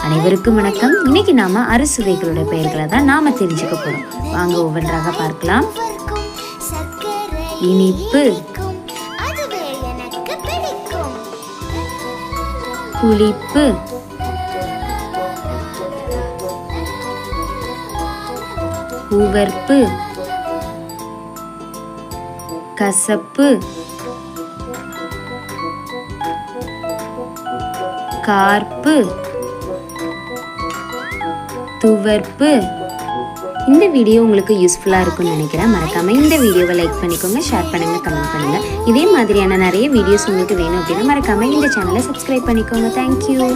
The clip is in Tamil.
அனைவருக்கும் வணக்கம். இன்னைக்கு நாம அறுசுவைகளோட பெயர்களை தான் நாம தெரிஞ்சுக்க போறோம். வாங்க ஒவ்வொன்றாக பார்க்கலாம். இனிப்பு, புளிப்பு, உவர்ப்பு, கசப்பு, கார்ப்பு, துவர்ப்பு. இந்த வீடியோ உங்களுக்கு யூஸ்ஃபுல்லாக இருக்கும்னு நினைக்கிறேன். மறக்காம இந்த வீடியோவை லைக் பண்ணிக்கோங்க, ஷேர் பண்ணுங்க, கமெண்ட் பண்ணுங்க. இதே மாதிரியான நிறைய வீடியோஸ் உங்களுக்கு வேணும் அப்படின்னா மறக்காம இந்த சேனலை சப்ஸ்கிரைப் பண்ணிக்கோங்க. தேங்க்யூ.